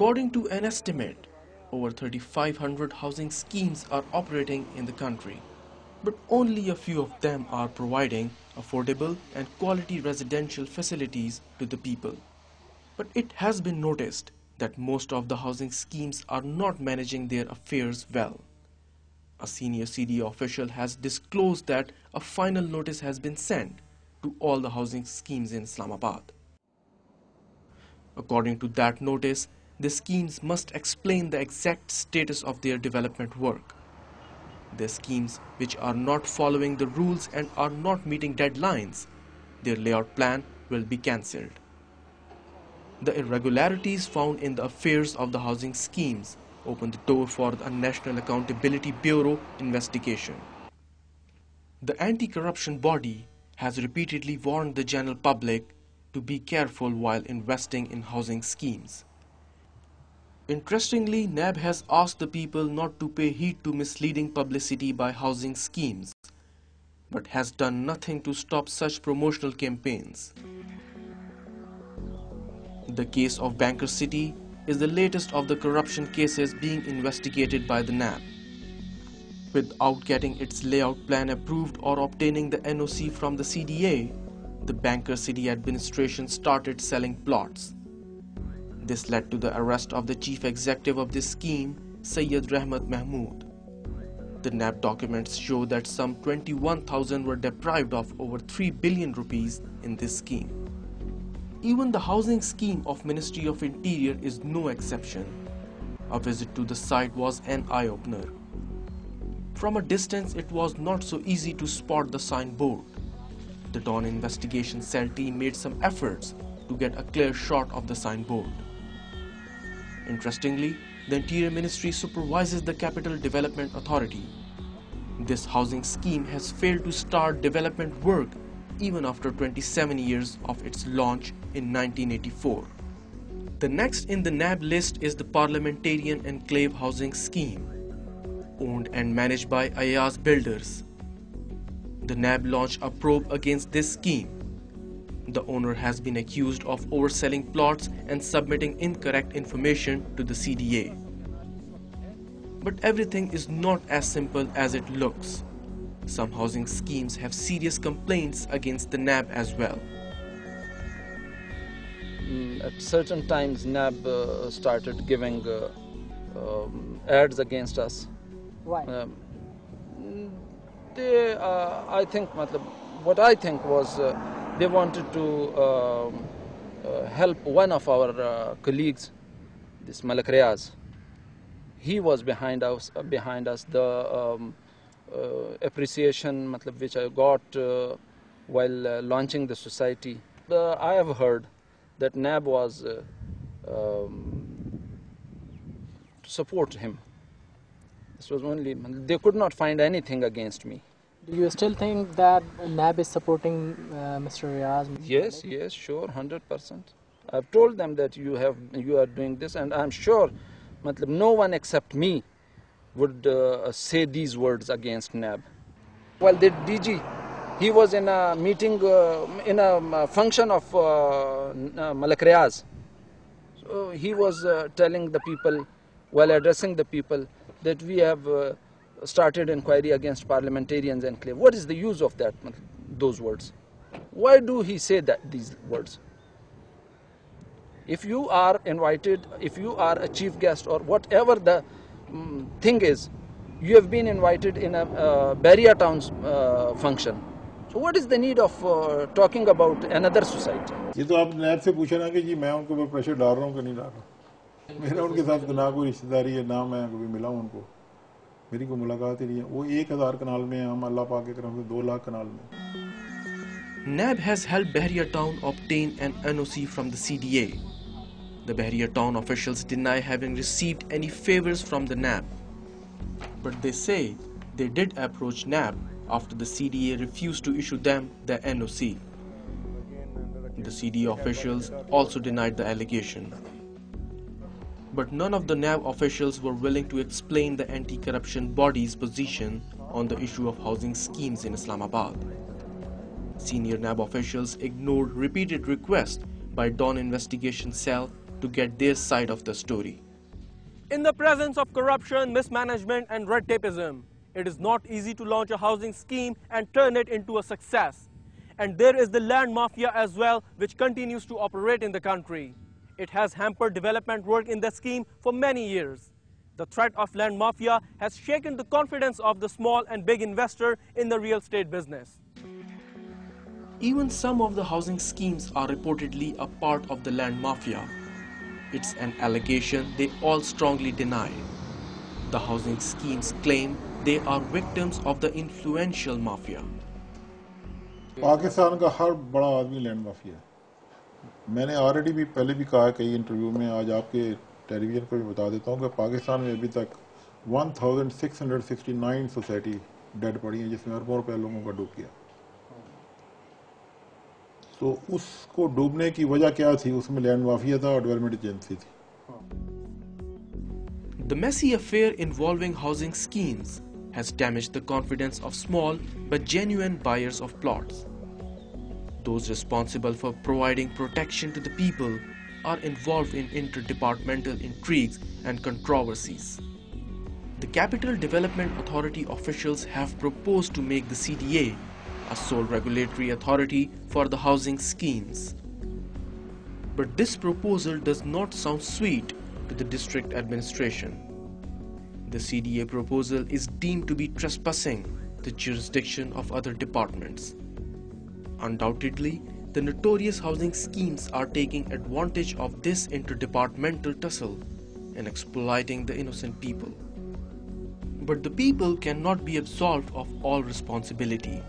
According to an estimate, over 3,500 housing schemes are operating in the country, but only a few of them are providing affordable and quality residential facilities to the people. But it has been noticed that most of the housing schemes are not managing their affairs well. A senior CDA official has disclosed that a final notice has been sent to all the housing schemes in Islamabad. According to that notice, the schemes must explain the exact status of their development work. The schemes which are not following the rules and are not meeting deadlines, their layout plan will be cancelled. The irregularities found in the affairs of the housing schemes open the door for the National Accountability Bureau investigation. The anti-corruption body has repeatedly warned the general public to be careful while investing in housing schemes. Interestingly, NAB has asked the people not to pay heed to misleading publicity by housing schemes, but has done nothing to stop such promotional campaigns. The case of Banker City is the latest of the corruption cases being investigated by the NAB. Without getting its layout plan approved or obtaining the NOC from the CDA, the Banker City administration started selling plots. This led to the arrest of the chief executive of this scheme, Syed Rahmat Mahmood. The NAB documents show that some 21,000 were deprived of over 3 billion rupees in this scheme. Even the housing scheme of Ministry of Interior is no exception. A visit to the site was an eye-opener. From a distance, it was not so easy to spot the signboard. The Dawn Investigation Cell team made some efforts to get a clear shot of the signboard. Interestingly, the Interior Ministry supervises the Capital Development Authority. This housing scheme has failed to start development work even after 27 years of its launch in 1984. The next in the NAB list is the Parliamentarian Enclave Housing Scheme, owned and managed by Ayaz Builders. The NAB launched a probe against this scheme. The owner has been accused of overselling plots and submitting incorrect information to the CDA. But everything is not as simple as it looks. Some housing schemes have serious complaints against the NAB as well. At certain times, NAB started giving ads against us. Why? I think, what I think was they wanted to help one of our colleagues, this Malik Riaz. He was behind us. The appreciation which I got while launching the society. I have heard that NAB was to support him. This was only, they could not find anything against me. Do you still think that NAB is supporting Mr. Riaz? Yes, sure, 100%. I've told them that you are doing this, and I'm sure no one except me would say these words against NAB. Well, the DG, he was in a meeting, in a function of Malik Riaz. So he was telling the people, while addressing the people, that we have started inquiry against parliamentarians enclave. What is the use of those words? Why do he say these words? If you are invited, if you are a chief guest or whatever the thing is, you have been invited in a Bahria Town's function. So what is the need of talking about another society? ये तो आप नैब से पूछा ना कि जी मैं उनको ऊपर प्रेशर डाल रहा हूँ कि नहीं डाल रहा। मेरा उनके साथ ना कोई रिश्तेदारी है, ना मैं कभी मिला हूँ उनको, मेरी कोई मुलाकात ही नहीं है। वो 1000 कनाल में हैं, हम अल्लाह पाक के करम से 2 लाख कनाल में। NAB has helped Bahria Town obtain an NOC from the CDA. The Bahria Town officials deny having received any favors from the NAB. But they say they did approach NAB after the CDA refused to issue them the NOC. The CDA officials also denied the allegation. But none of the NAB officials were willing to explain the anti-corruption body's position on the issue of housing schemes in Islamabad. Senior NAB officials ignored repeated requests by Dawn Investigation Cell to get their side of the story. In the presence of corruption, mismanagement and red tapeism, it is not easy to launch a housing scheme and turn it into a success. And there is the land mafia as well, which continues to operate in the country. It has hampered development work in the scheme for many years. The threat of land mafia has shaken the confidence of the small and big investor in the real estate business. Even some of the housing schemes are reportedly a part of the land mafia. It's an allegation they all strongly deny. The housing schemes claim they are victims of the influential mafia. Pakistan का हर बड़ा आदमी land mafia है। मैंने already भी पहले भी कहा है कई इंटरव्यू में, आज आपके टेलीविजन पर भी बता देता हूँ कि पाकिस्तान में अभी तक 1669 सोसाइटी डेड पड़ी हैं जिसमें अरबों रुपए लोगों का डूब गया। तो उसको डूबने की वजह क्या थी? उसमें लैंड माफिया था और डेवलपमेंट एजेंसी थी। The messy affair involving housing schemes has damaged the confidence of small but genuine buyers of plots. Those responsible for providing protection to the people are involved in interdepartmental intrigues and controversies. The Capital Development Authority officials have proposed to make the CDA a sole regulatory authority for the housing schemes. But this proposal does not sound sweet to the district administration. The CDA proposal is deemed to be trespassing the jurisdiction of other departments. Undoubtedly, the notorious housing schemes are taking advantage of this interdepartmental tussle and exploiting the innocent people. But the people cannot be absolved of all responsibility.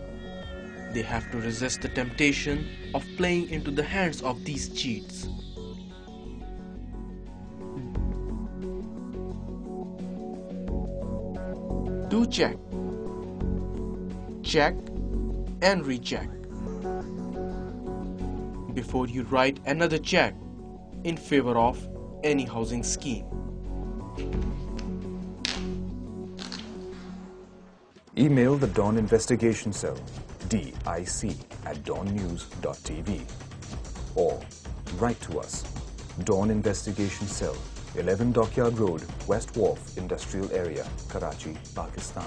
They have to resist the temptation of playing into the hands of these cheats. Do check, check and recheck before you write another check in favor of any housing scheme. Email the Dawn Investigation Cell, dic@dawnnews.tv, or write to us, Dawn Investigation Cell, 11 Dockyard Road, West Wharf Industrial Area, Karachi, Pakistan.